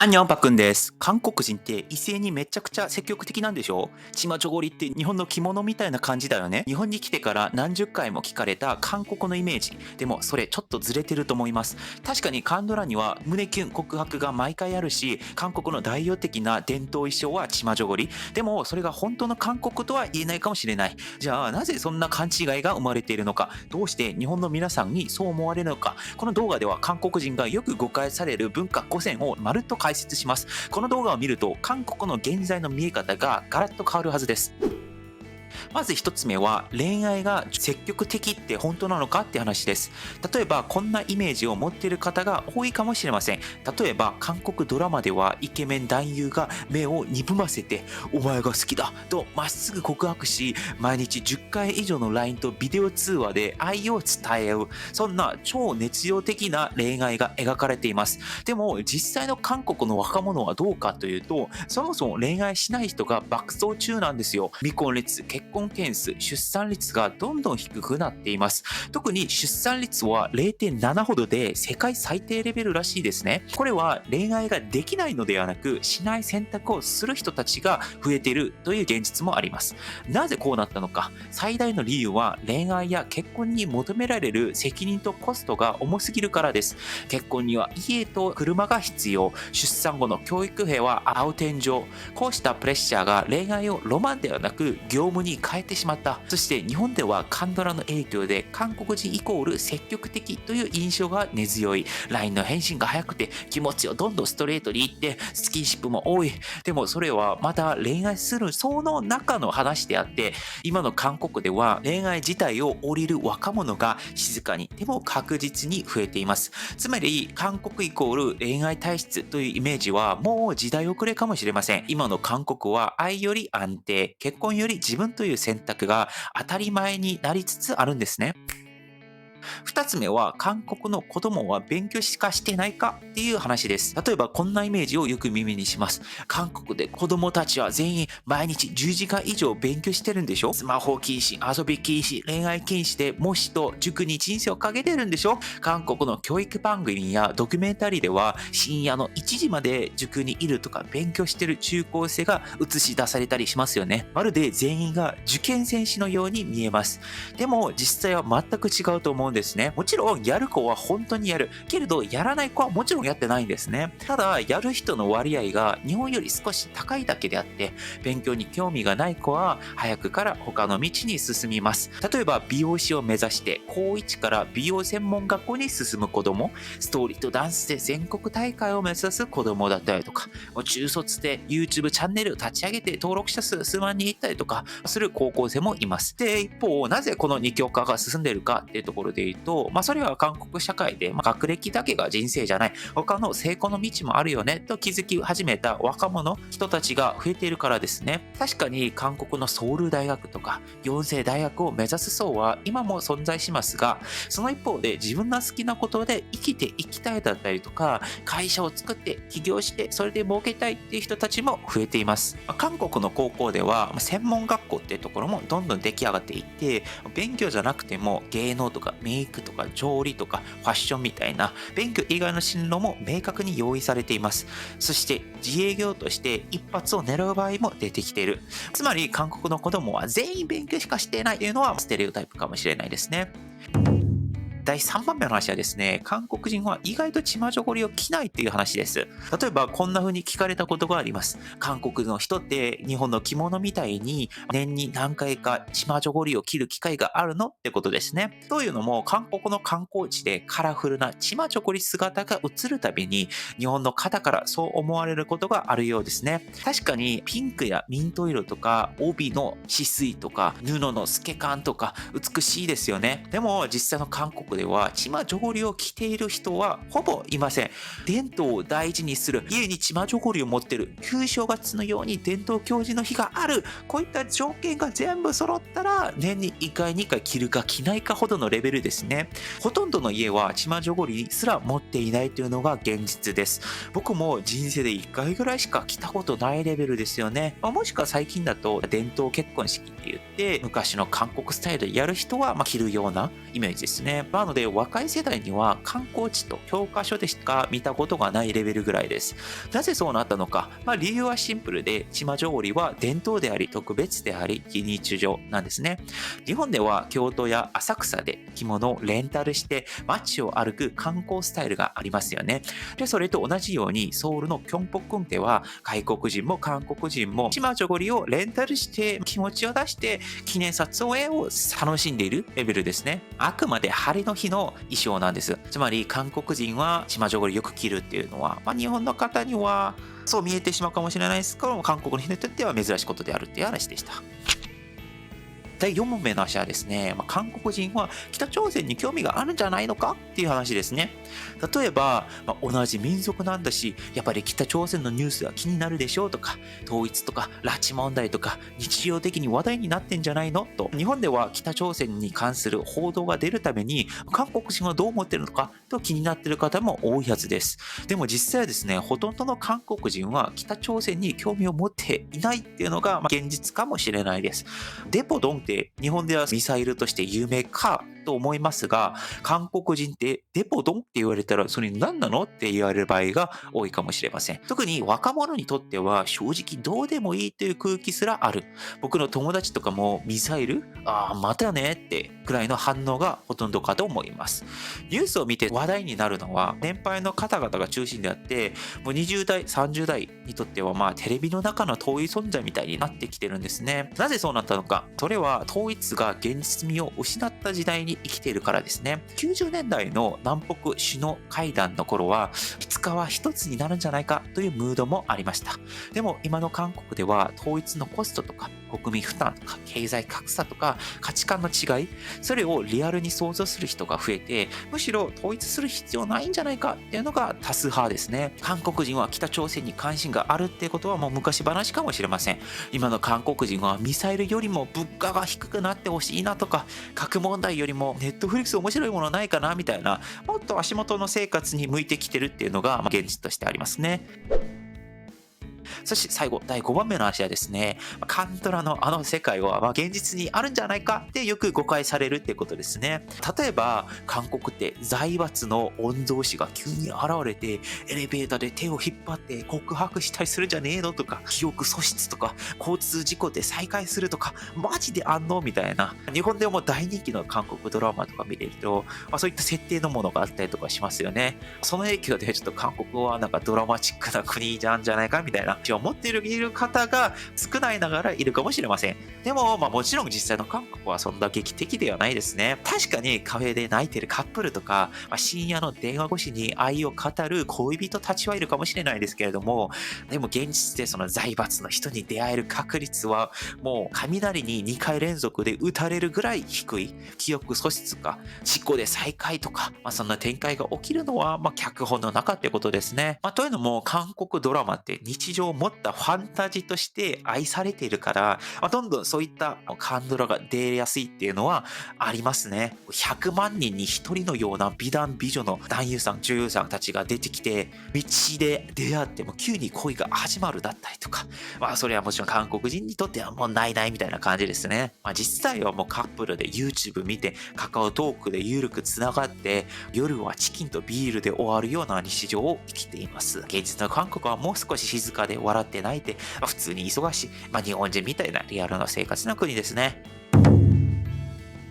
アンニョンパくんです。韓国人って異性にめちゃくちゃ積極的なんでしょ？チマチョゴリって日本の着物みたいな感じだよね。日本に来てから何十回も聞かれた韓国のイメージ。でもそれちょっとずれてると思います。確かにカンドラには胸キュン告白が毎回あるし、韓国の代表的な伝統衣装はチマチョゴリ。でもそれが本当の韓国とは言えないかもしれない。じゃあなぜそんな勘違いが生まれているのか、どうして日本の皆さんにそう思われるのか、この動画では韓国人がよく誤解される文化5選をまるっと解説します。この動画を見ると韓国の現在の見え方がガラッと変わるはずです。まず一つ目は、恋愛が積極的って本当なのかって話です。例えばこんなイメージを持っている方が多いかもしれません。例えば韓国ドラマではイケメン男優が目を鈍ませてお前が好きだとまっすぐ告白し、毎日10回以上の LINE とビデオ通話で愛を伝え合う、そんな超熱情的な恋愛が描かれています。でも実際の韓国の若者はどうかというと、そもそも恋愛しない人が爆走中なんですよ。未婚率、結婚件数、出産率がどんどん低くなっています。特に出産率は0.7ほどで世界最低レベルらしいですね。これは恋愛ができないのではなく、しない選択をする人たちが増えているという現実もあります。なぜこうなったのか、最大の理由は恋愛や結婚に求められる責任とコストが重すぎるからです。結婚には家と車が必要、出産後の教育費は青天井。こうしたプレッシャーが恋愛をロマンではなく業務に変えてしまった。そして日本ではカンドラの影響で韓国人イコール積極的という印象が根強い。 LINE の返信が早くて気持ちをどんどんストレートに言ってスキンシップも多い。でもそれはまた恋愛するその中の話であって、今の韓国では恋愛自体を降りる若者が静かにでも確実に増えています。つまり韓国イコール恋愛体質というイメージはもう時代遅れかもしれません。今の韓国は愛より安定、結婚より自分という選択が当たり前になりつつあるんですね。2つ目は、韓国の子供は勉強しかしてないかっていう話です。例えばこんなイメージをよく耳にします。韓国で子供たちは全員毎日10時間以上勉強してるんでしょ？スマホ禁止、遊び禁止、恋愛禁止で模試と塾に人生をかけてるんでしょ？韓国の教育番組やドキュメンタリーでは深夜の1時まで塾にいるとか勉強してる中高生が映し出されたりしますよね。まるで全員が受験戦士のように見えます。でも実際は全く違うと思うんですね。もちろんやる子は本当にやる。けれどやらない子はもちろんやってないんですね。ただやる人の割合が日本より少し高いだけであって、勉強に興味がない子は早くから他の道に進みます。例えば美容師を目指して高1から美容専門学校に進む子供、ストリートダンスで全国大会を目指す子供だったりとか、中卒で YouTube チャンネルを立ち上げて登録者数数万人いったりとかする高校生もいます。で、一方、なぜこの二極化が進んでいるかっていうところで言うと、それは韓国社会で、学歴だけが人生じゃない、他の成功の道もあるよねと気づき始めた若者、人たちが増えているからですね。確かに韓国のソウル大学とか、ヨンセイ大学を目指す層は今も存在しますが、その一方で自分の好きなことで生きていきたいだったりとか、会社を作って起業してそれで儲けたいっていう人たちも増えています。韓国の高校では専門学校っていうところもどんどん出来上がっていって、勉強じゃなくても芸能とかメイクとか調理とかファッションみたいな勉強以外の進路も明確に用意されています。そして自営業として一発を狙う場合も出てきている。つまり韓国の子供は全員勉強しかしていないというのはステレオタイプかもしれないですね。第3番目の話はですね、韓国人は意外とチマチョゴリを着ないっていう話です。例えばこんな風に聞かれたことがあります。韓国の人って日本の着物みたいに年に何回かチマチョゴリを着る機会があるのってことですね。というのも韓国の観光地でカラフルなチマチョゴリ姿が映るたびに日本の方からそう思われることがあるようですね。確かにピンクやミント色とか帯の止水とか布の透け感とか美しいですよね。でも実際の韓国ではチマチョゴリを着ている人はほぼいません。伝統を大事にする、家にチマチョゴリを持ってる、旧正月のように伝統行事の日がある、こういった条件が全部揃ったら年に1回2回着るか着ないかほどのレベルですね。ほとんどの家はチマチョゴリすら持っていないというのが現実です。僕も人生で1回ぐらいしか着たことないレベルですよね。もしくは最近だと伝統結婚式って言って昔の韓国スタイルでやる人は着るようなイメージですね。なので若い世代には観光地と教科書でしか見たことがないレベルぐらいです。なぜそうなったのか、理由はシンプルで、チマジョゴリは伝統であり特別であり非日常なんですね。日本では京都や浅草で着物をレンタルして街を歩く観光スタイルがありますよね。で、それと同じようにソウルのキョンポックンでは外国人も韓国人もチマジョゴリをレンタルして気持ちを出して記念撮影を楽しんでいるレベルですね。あくまで晴れの日の衣装なんです。つまり韓国人はチマジョゴリよく着るっていうのは、日本の方にはそう見えてしまうかもしれないですけど、韓国の人にとっては珍しいことであるっていう話でした。第4問目の話はですね、韓国人は北朝鮮に興味があるんじゃないのかっていう話ですね。例えば、同じ民族なんだし、やっぱり北朝鮮のニュースは気になるでしょうとか、統一とか拉致問題とか日常的に話題になってんじゃないのと、日本では北朝鮮に関する報道が出るために韓国人はどう思ってるのかと気になっている方も多いはずです。でも実際はですね、ほとんどの韓国人は北朝鮮に興味を持っていないっていうのが現実かもしれないです。デポドンって日本ではミサイルとして有名かと思いますが、韓国人ってデポドンって言われたらそれ何なのって言われる場合が多いかもしれません。特に若者にとっては正直どうでもいいという空気すらある。僕の友達とかもミサイルまたねってくらいの反応がほとんどかと思います。ニュースを見て話題になるのは年配の方々が中心であって、もう20代、30代にとってはテレビの中の遠い存在みたいになってきてるんですね。なぜそうなったのか。それは統一が現実味を失った時代に生きているからですね。90年代の南北首脳会談の頃はいつかは一つになるんじゃないかというムードもありました。でも今の韓国では統一のコストとか国民負担とか経済格差とか価値観の違い、それをリアルに想像する人が増えて、むしろ統一する必要ないんじゃないかっていうのが多数派ですね。韓国人は北朝鮮に関心があるっていうことはもう昔話かもしれません。今の韓国人はミサイルよりも物価が低くなってほしいなとか、核問題よりもネットフリックス面白いものないかなみたいな、もっと足元の生活に向いてきてるっていうのが現実としてありますね。そして最後、第5番目の話はですね、カントラのあの世界は現実にあるんじゃないかってよく誤解されるってことですね。例えば、韓国って財閥の御曹司が急に現れて、エレベーターで手を引っ張って告白したりするんじゃねえのとか、記憶喪失とか、交通事故で再会するとか、マジであんのみたいな。日本でも大人気の韓国ドラマとか見れると、そういった設定のものがあったりとかしますよね。その影響でちょっと韓国はなんかドラマチックな国なんじゃないかみたいなを持っている方が少ないながらいるかもしれません。でも、もちろん実際の韓国はそんな劇的ではないですね。確かにカフェで泣いてるカップルとか、深夜の電話越しに愛を語る恋人たちはいるかもしれないですけれども、でも現実でその財閥の人に出会える確率はもう雷に2回連続で打たれるぐらい低い。記憶喪失か事故で再会とか、そんな展開が起きるのは脚本の中ってことですね。というのも韓国ドラマって日常を持ったファンタジーとして愛されているから、どんどんそういったカンドラが出やすいっていうのはありますね。100万人に1人のような美男美女の男優さん女優さんたちが出てきて、道で出会っても急に恋が始まるだったりとか、それはもちろん韓国人にとってはもうないないみたいな感じですね。実際はもうカップルで YouTube 見てカカオトークでゆるくつながって、夜はチキンとビールで終わるような日常を生きています。現実の韓国はもう少し静かで笑って泣いて、普通に忙しい、日本人みたいなリアルな生活の国ですね。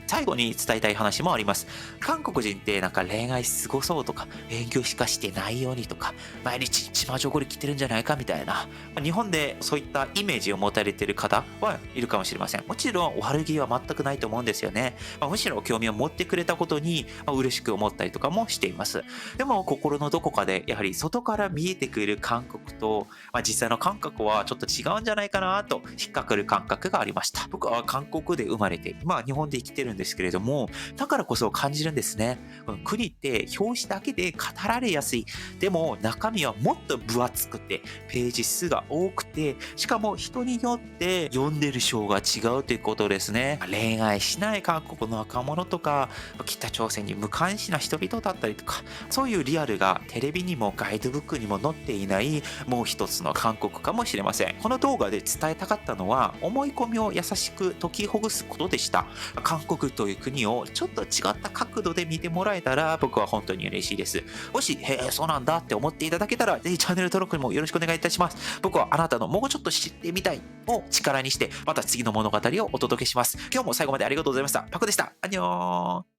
最後に伝えたい話もあります。韓国人ってなんか恋愛すごそうとか、勉強しかしてないようにとか、毎日チマジョゴリ着てるんじゃないかみたいな、日本でそういったイメージを持たれている方はいるかもしれません。もちろん悪気は全くないと思うんですよね。むしろ興味を持ってくれたことに嬉しく思ったりとかもしています。でも心のどこかでやはり外から見えてくる韓国と、実際の感覚はちょっと違うんじゃないかなと引っかかる感覚がありました。僕は韓国で生まれて、今日本で生きてるんですけれども、だからこそ感じるんですね。この国って表紙だけで語られやすい。でも中身はもっと分厚くて、ページ数が多くて、しかも人によって読んでる章が違うということですね。恋愛しない韓国の若者とか、北朝鮮に無関心な人々だったりとか、そういうリアルがテレビにもガイドブックにも載っていないもう一つの韓国かもしれません。この動画で伝えたかったのは、思い込みを優しく解きほぐすことでした。韓国国という国をちょっと違った角度で見てもらえたら僕は本当に嬉しいです。もし、へえ、そうなんだって思っていただけたら、ぜひチャンネル登録もよろしくお願いいたします。僕はあなたのもうちょっと知ってみたいを力にして、また次の物語をお届けします。今日も最後までありがとうございました。パクでした。アンニョーン。